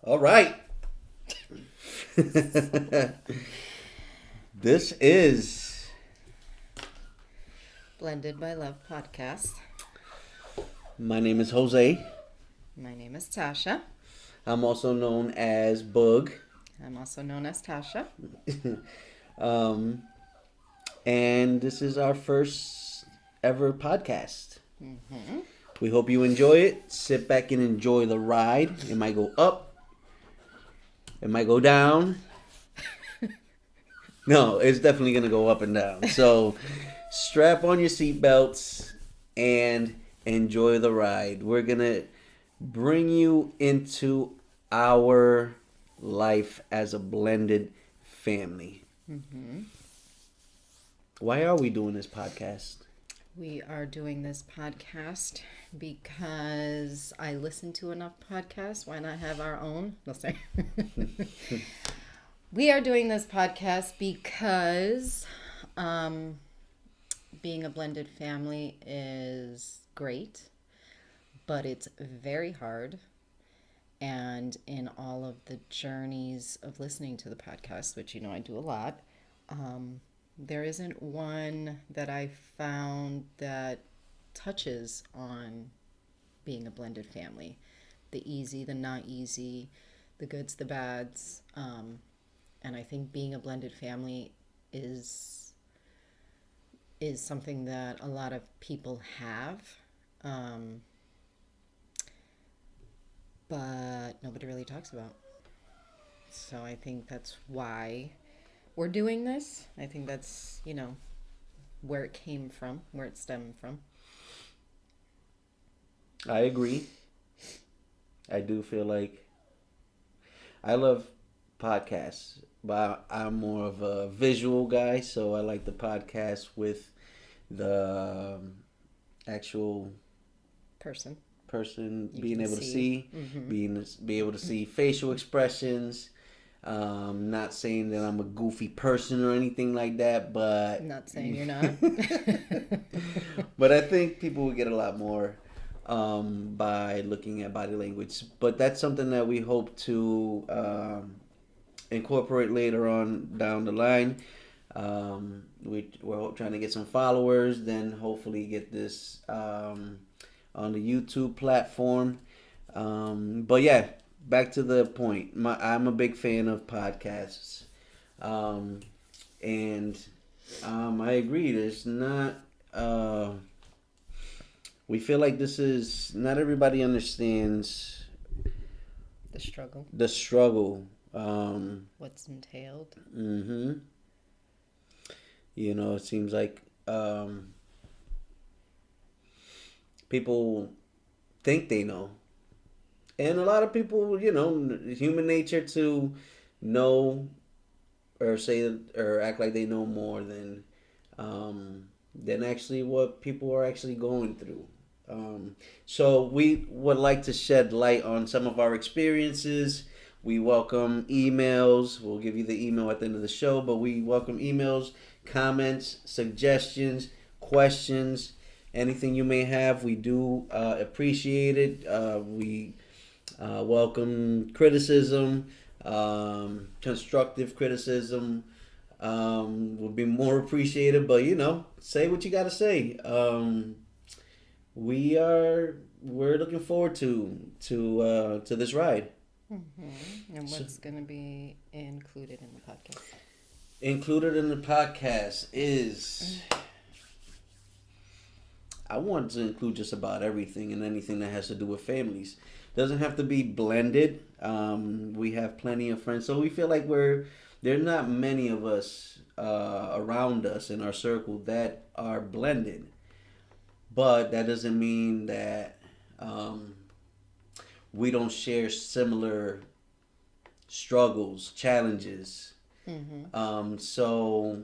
All right. This is Blended by Love podcast. my name is Jose. My name is Tasha. I'm also known as Boog. I'm also known as Tasha. um, and this is our first ever podcast. Mm-hmm. We hope you enjoy it. Sit back and enjoy the ride. It might go up. It might go down. No, it's definitely going to go up and down. So strap on your seatbelts and enjoy the ride. We're going to bring you into our life as a blended family. Mm-hmm. Why are we doing this podcast? We are doing this podcast because I listen to enough podcasts. Why not have our own? No, sorry. We are doing this podcast because being a blended family is great, but it's very hard. And in all of the journeys of listening to the podcast, which you know I do a lot, there isn't one that I found that touches on being a blended family. The easy, the not easy, the goods, the bads. And I think being a blended family is something that a lot of people have. But nobody really talks about. So I think that's why we're doing this. I think that's, where it came from, where it stemmed from. I agree. I do feel like I love podcasts, but I'm more of a visual guy, so I like the podcast with the actual Person. person You being can able to see. see, be able to see facial expressions. Not saying that I'm a goofy person or anything like that, but I'm not saying you're not. but I think people will get a lot more by looking at body language. But that's something that we hope to incorporate later on down the line. We're trying to get some followers, then hopefully get this on the YouTube platform. But yeah, back to the point. I'm a big fan of podcasts, and I agree. There's not. We feel like this is not everybody understands The struggle. the struggle. What's entailed. Mm-hmm. It seems like people think they know, and a lot of people, human nature to know or say or act like they know more than actually what people are actually going through. So we would like to shed light on some of our experiences. We welcome emails. We'll give you the email at the end of the show, but we welcome emails, comments, suggestions, questions, anything you may have. We do appreciate it. We welcome criticism, constructive criticism would be more appreciated. But say what you got to say. We're looking forward to this ride. Mm-hmm. And what's going to be included in the podcast? Included in the podcast is I want to include just about everything and anything that has to do with families. Doesn't have to be blended. We have plenty of friends, so we feel like there's not many of us around us in our circle that are blended. But that doesn't mean that we don't share similar struggles, challenges. So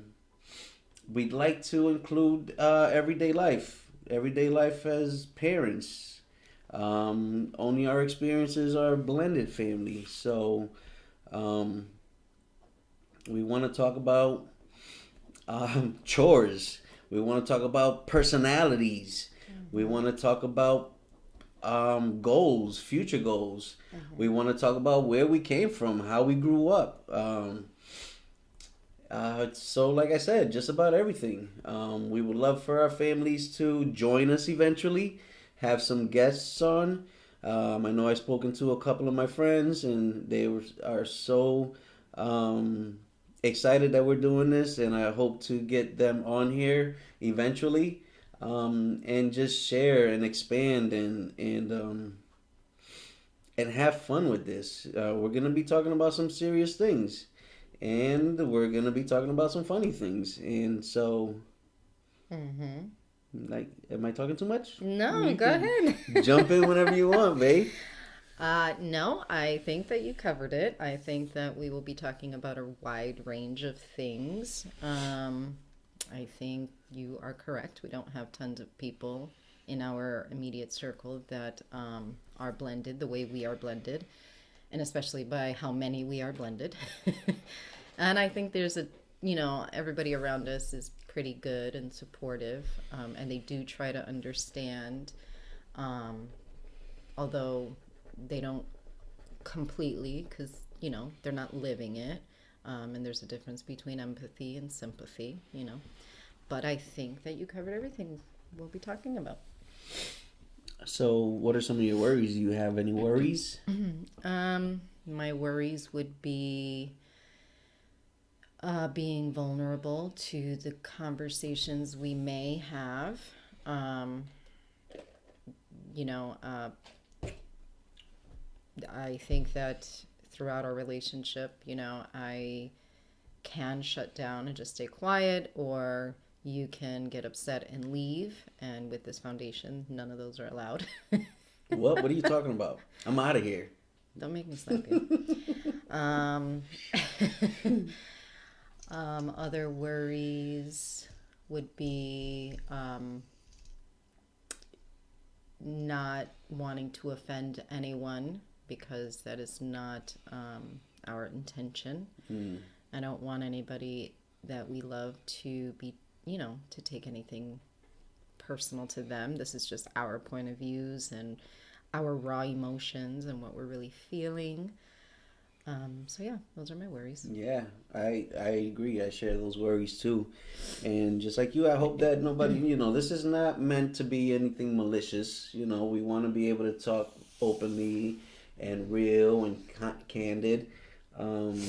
we'd like to include everyday life as parents. Only our experiences are blended family. So we want to talk about chores. We want to talk about personalities. We want to talk about goals, future goals. We Mm-hmm. want to talk about where we came from, how we grew up. So, like I said, just about everything. We would love for our families to join us eventually, have some guests on. I know I've spoken to a couple of my friends, and are so um, excited that we're doing this, and I hope to get them on here eventually, and just share and expand and have fun with this. We're gonna be talking about some serious things, and we're gonna be talking about some funny things. And so, Mm-hmm. like, am I talking too much? No, You go can ahead. jump in whenever you want, babe. No, I think that you covered it. I think that we will be talking about a wide range of things. I think you are correct. We don't have tons of people in our immediate circle that are blended the way we are blended, and especially by how many we are blended. And I think there's everybody around us is pretty good and supportive, and they do try to understand, um, although they don't completely, because they're not living it, and there's a difference between empathy and sympathy. But I think that you covered everything we'll be talking about. So, what are some of your worries? Do you have any worries? My worries would be being vulnerable to the conversations we may have. Um, you know, uh, I think that throughout our relationship, I can shut down and just stay quiet, or you can get upset and leave. And with this foundation, none of those are allowed. What? What are you talking about? I'm out of here. Don't make me slap you. Um, other worries would be not wanting to offend anyone, because that is not our intention. Hmm. I don't want anybody that we love to be, to take anything personal to them. This is just our point of views and our raw emotions and what we're really feeling. So yeah, those are my worries. Yeah, I agree. I share those worries too. And just like you, I hope that nobody, this is not meant to be anything malicious. We want to be able to talk openly and real and candid. Um,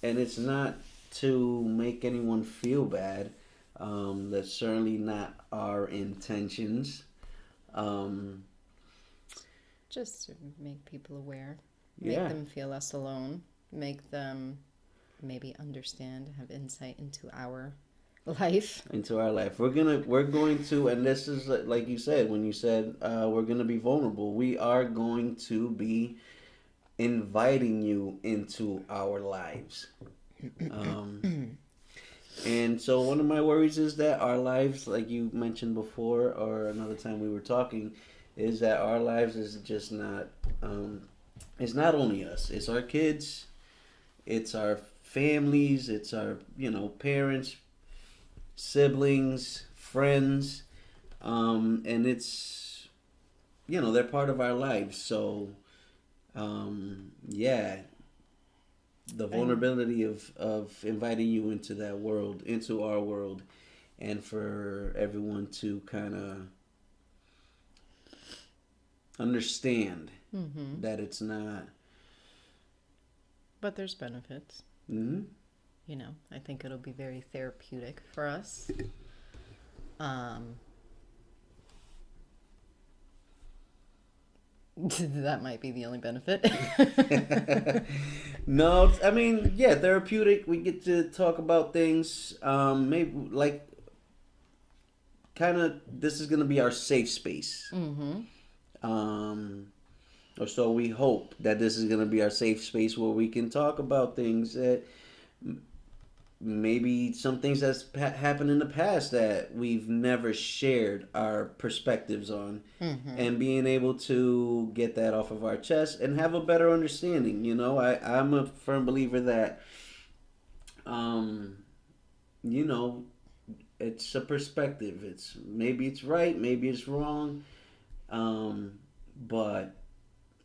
and it's not to make anyone feel bad. That's certainly not our intentions. Um, Just to make people aware, make yeah, them feel less alone, make them maybe understand, have insight into our life. into our life. We're going to, and this is like you said when you said we're gonna be vulnerable. We are going to be inviting you into our lives. Um, and so one of my worries is that our lives, like you mentioned before, or another time we were talking, is that our lives is just not. It's not only us. It's our kids. It's our families. It's our parents, siblings, friends, and it's they're part of our lives. So yeah, the And vulnerability of inviting you into that world, into our world, and for everyone to kind of understand mm-hmm. that it's not. But there's benefits. Mm-hmm. I think it'll be very therapeutic for us. Um, that might be the only benefit. No, I mean, yeah, therapeutic. We get to talk about things. Maybe like kind of this is gonna be our safe space. Mm-hmm. Um, or so we hope that this is gonna be our safe space where we can talk about things that maybe some things that's happened in the past that we've never shared our perspectives on, Mm-hmm. and being able to get that off of our chest and have a better understanding. I'm a firm believer that um you know it's a perspective. It's maybe it's right, maybe it's wrong, um but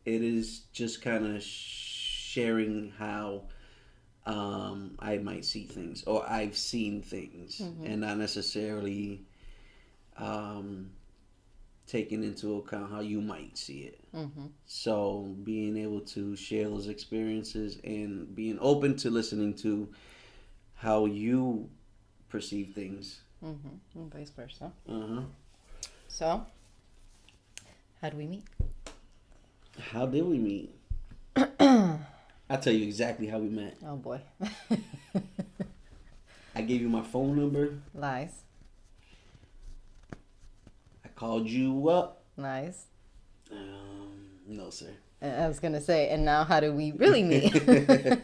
it is just kind of sharing how I might see things or I've seen things, Mm-hmm. and not necessarily um, taking into account how you might see it. Mm-hmm. So being able to share those experiences and being open to listening to how you perceive things. Mm-hmm. And vice versa. Uh huh. So, how do we meet? How did we meet? I'll tell you exactly how we met. Oh boy. I gave you my phone number. Lies. I called you up. Lies. No, sir. I was gonna say, and now how do we really meet?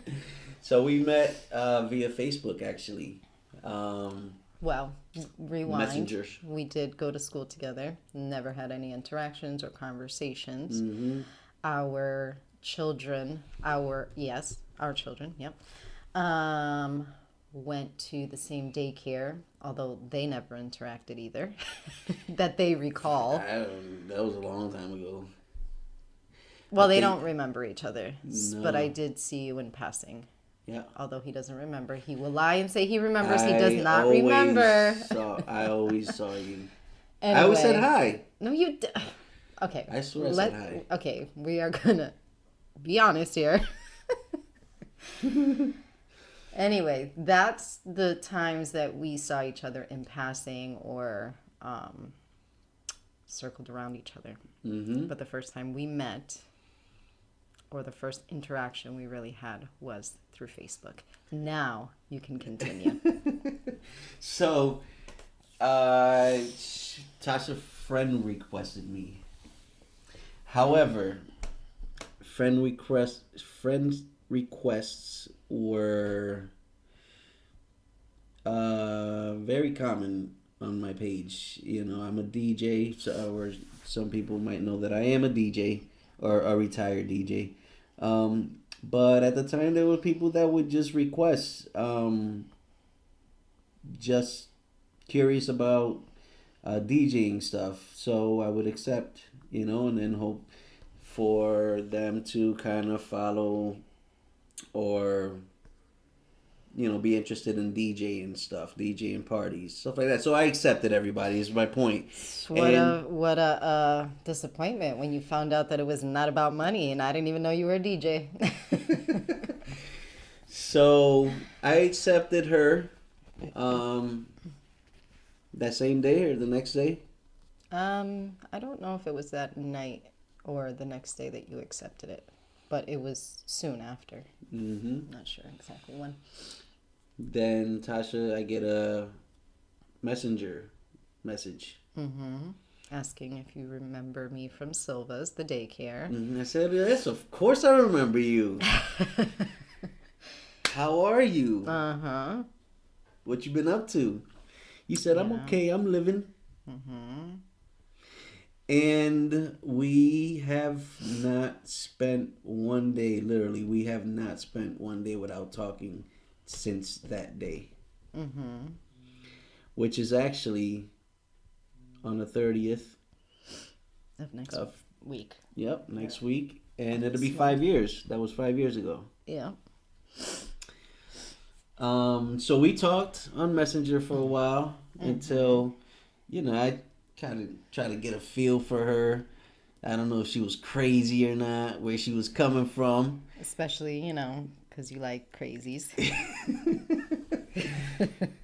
So we met via Facebook, actually. Um, Well, rewind. Messengers. We did go to school together. Never had any interactions or conversations. Mm-hmm. Our children, our children, yep, um, went to the same daycare, although they never interacted either, that they recall. That was a long time ago. I Well, they think don't remember each other, but I no. did see you in passing. Yeah. Although he doesn't remember, he will lie and say he remembers. He does I not always remember. I always saw you. I always said Anyway, hi. no, you. Okay, I swear I said hi. Okay, we are gonna be honest here. Anyway, that's the times that we saw each other in passing or circled around each other. Mm-hmm. But the first time we met, or the first interaction we really had, was through Facebook. Now you can continue. So, Tasha friend requested me. However, friend requests were very common on my page. You know, I'm a DJ, or some people might know that I am a DJ or a retired DJ. But at the time, there were people that would just request, just curious about DJing stuff. So I would accept, and then hope for them to kind of follow or be interested in DJing stuff, DJing parties, stuff like that. So I accepted everybody. Is my point. What And a what a disappointment when you found out that it was not about money, and I didn't even know you were a DJ. so I accepted her um, that same day or the next day. I don't know if it was that night or the next day that you accepted it, but it was soon after. Mm-hmm. Not sure exactly when. Then Tasha, I get a messenger message. Mm-hmm. Asking if you remember me from Silva's, the daycare. I said, yes, of course I remember you. How are you? Uh-huh. What you been up to? You said, I'm Yeah. okay, I'm living. Mm-hmm. And we have not spent one day, literally, we have not spent one day without talking since that day. Mm-hmm. Which is actually on the 30th Of next of, week. yep, next week. And it'll be Small. 5 years. That was 5 years ago. Yeah. So we talked on Messenger for a while until, I kind of try to get a feel for her. I don't know if she was crazy or not, where she was coming from. Especially, because you like crazies.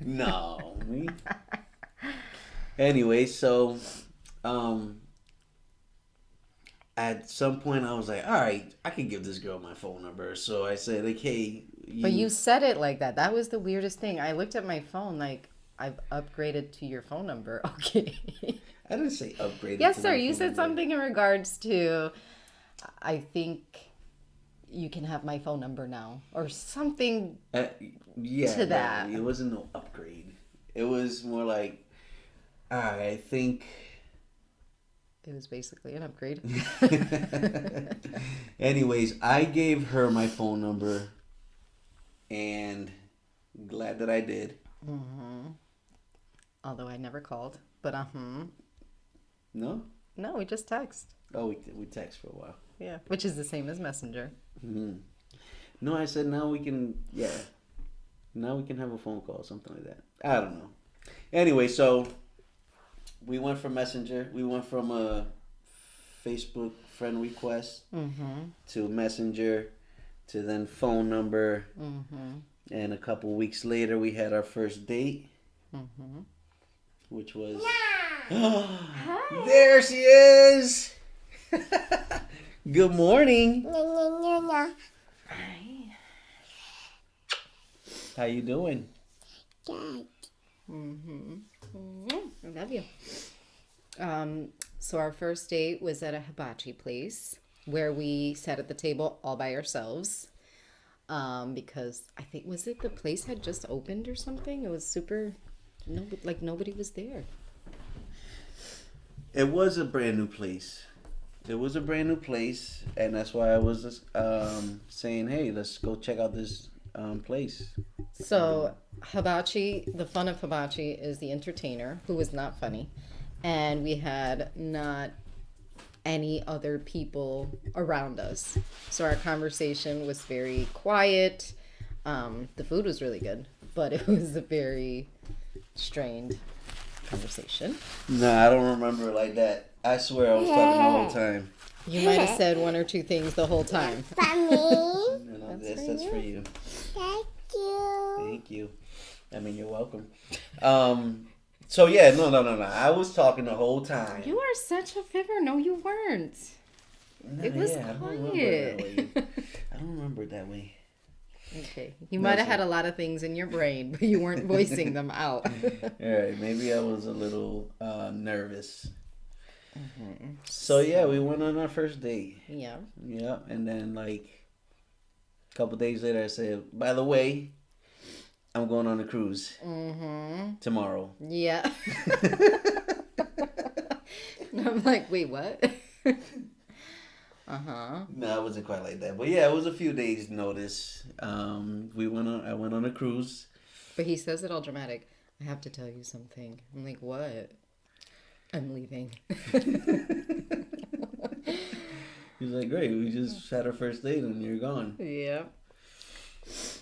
No. Anyway, so at some point I was like, all right, I can give this girl my phone number. So I said, like, hey, But you said it like that. That was the weirdest thing. I looked at my phone like, I've upgraded to your phone number. Okay. I didn't say upgraded. Yes, to sir. my You phone said number. something in regards to, I think you can have my phone number now, or something Yeah, to that. it wasn't no upgrade. It was more like, I think. It was basically an upgrade. Anyways, I gave her my phone number, and glad that I did. Mm-hmm. Although I never called, but No, No, we just text. Oh, we text for a while. Yeah, which is the same as Messenger. Mm-hmm. No, I said now we can. Yeah, now we can have a phone call, something like that. I don't know. Anyway, so we went from Messenger. We went from a Facebook friend request to Messenger to then phone number. And a couple weeks later, we had our first date, which was. There she is! Good morning. Hi. How you doing? I love you. So our first date was at a hibachi place where we sat at the table all by ourselves. Because I think, was it the place had just opened or something? It was super, nobody was there. It was a brand new place. It was a brand new place, and that's why I was saying, hey, let's go check out this place. So hibachi, the fun of hibachi is the entertainer, who was not funny, and we had not any other people around us. So our conversation was very quiet. The food was really good, but it was a very strained conversation. No, I don't remember it like that. I swear I was talking the whole time. You might have said one or two things the whole time. No, that's for you. Thank you. Thank you. I mean, you're welcome. So yeah, no. I was talking the whole time. You are such a fibber. No, you weren't. No, It was I don't remember quiet. it that way. I don't remember it that way. Okay. You might have had a lot of things in your brain, but you weren't voicing them out. All right, maybe I was a little nervous. So yeah, we went on our first date. Yeah. Yeah, and then like a couple days later, I said, "By the way, I'm going on a cruise tomorrow." Yeah. And I'm like, wait, what? No, it wasn't quite like that, but yeah, it was a few days' notice. I went on a cruise. But he says it all dramatic. I have to tell you something. I'm like, what? I'm leaving. He's like, "Great, we just had our first date and you're gone." Yeah.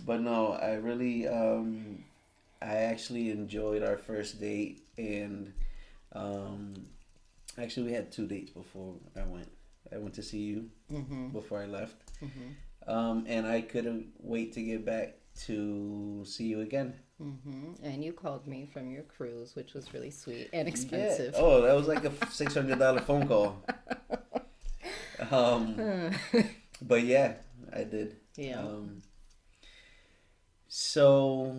But no, I really, I actually enjoyed our first date, and actually we had 2 dates before I went. I went to see you before I left, and I couldn't wait to get back to see you again. And you called me from your cruise, which was really sweet and expensive. Yeah. Oh, that was like a $600 phone call. But yeah, I did. Yeah. So,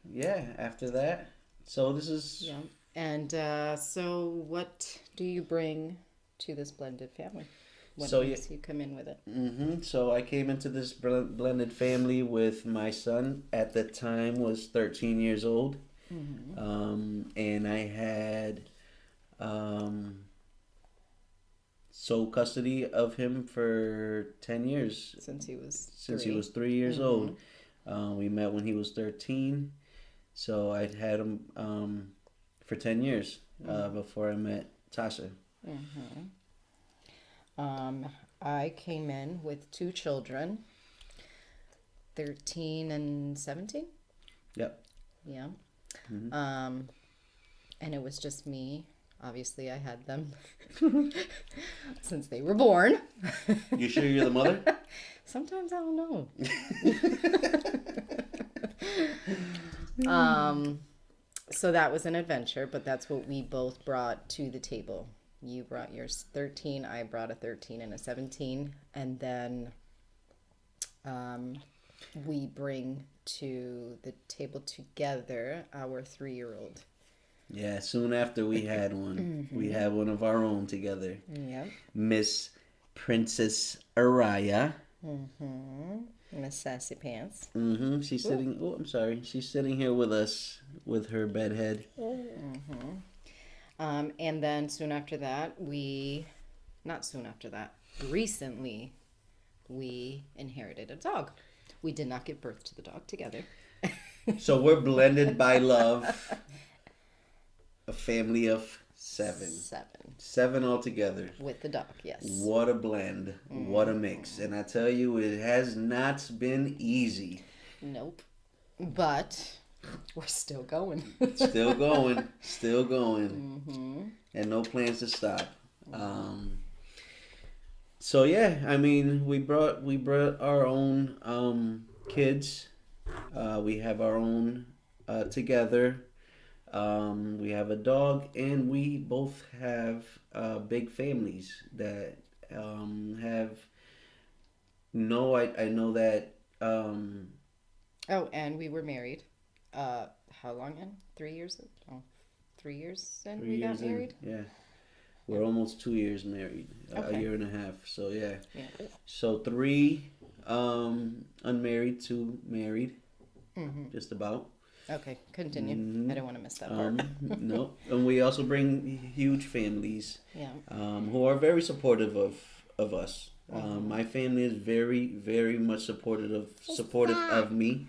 yeah, after that, so this is... Yeah. And so what do you bring to this blended family? What makes you come in with it? So I came into this blended family with my son. At the time was 13 years old. And I had sole custody of him for 10 years. Since he was He was 3 years old. We met when he was 13. So I'd had him for 10 years before I met Tasha. I came in with 2 children, 13 and 17. Yep. Yeah. And it was just me. Obviously, I had them since they were born. You sure you're the mother? Sometimes I don't know. So that was an adventure, but that's what we both brought to the table. You brought yours 13, I brought a 13 and a 17, and then we bring to the table together our 3-year-old. Yeah, soon after we had one. We had one of our own together. Yep. Miss Princess Araya. Miss Sassy Pants. She's sitting... Oh, I'm sorry. She's sitting here with us with her bedhead. And then soon after that, recently, we inherited a dog. We did not give birth to the dog together. So we're blended by love. A family of 7. Seven. 7 altogether. With the dog, yes. What a blend. What a mix. And I tell you, it has not been easy. Nope. But we're still going. Still going. Still going. And no plans to stop. So yeah, I mean, we brought our own kids. We have our own together. We have a dog, and we both have big families that have. No, I know that. Oh, and we were married. How long in? 3 years? Oh, 3 years in 3 we got years in, married? yeah. We're almost 2 years married. Okay. A year and a half. So yeah. Yeah. So 3 unmarried, 2 married. Just about. Okay, continue. I don't want to miss that part. No. And we also bring huge families Yeah. who are very supportive of us. My family is very, very much supportive of me.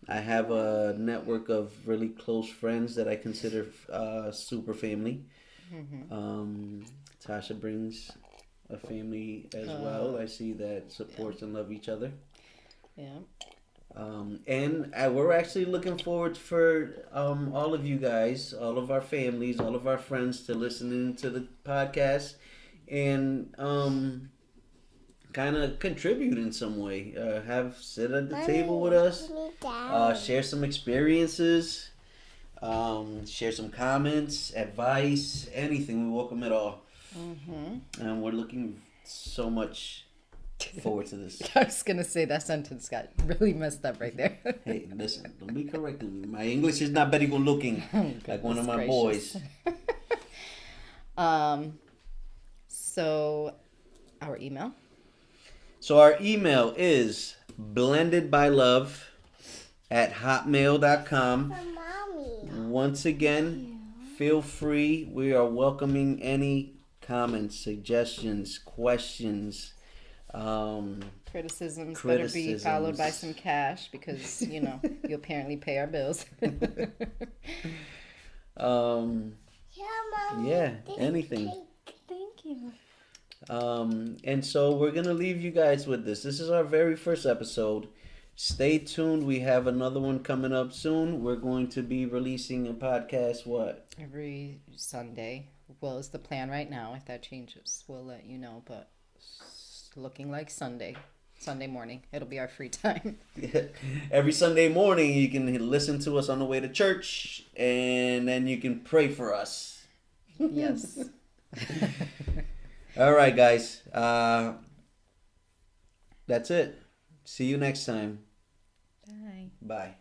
I have a network of really close friends that I consider super family. Tasha brings a family as well. I see that supports and love each other. Yeah. And we're actually looking forward for all of you guys, all of our families, all of our friends to listen into the podcast and kind of contribute in some way. Sit at the table with us, share some experiences, share some comments, advice, anything. We welcome it all. And we're looking so much forward to this. I was going to say that sentence got really messed up right there. Hey, listen, don't be correcting me. My English is not very good looking, like one of my boys. So, our email? So our email is blendedbylove@hotmail.com. Mommy. Once again, feel free. We are welcoming any comments, suggestions, questions. Criticisms better be followed by some cash because, you apparently pay our bills. Yeah, anything. Thank you. And so we're going to leave you guys with this. This is our very first episode. Stay tuned. We have another one coming up soon. We're going to be releasing a podcast, Every Sunday. Well, it's the plan right now. If that changes, we'll let you know. But it's looking like Sunday morning. It'll be our free time. Every Sunday morning, you can listen to us on the way to church, and then you can pray for us. Yes. All right, guys. That's it. See you next time. Bye. Bye.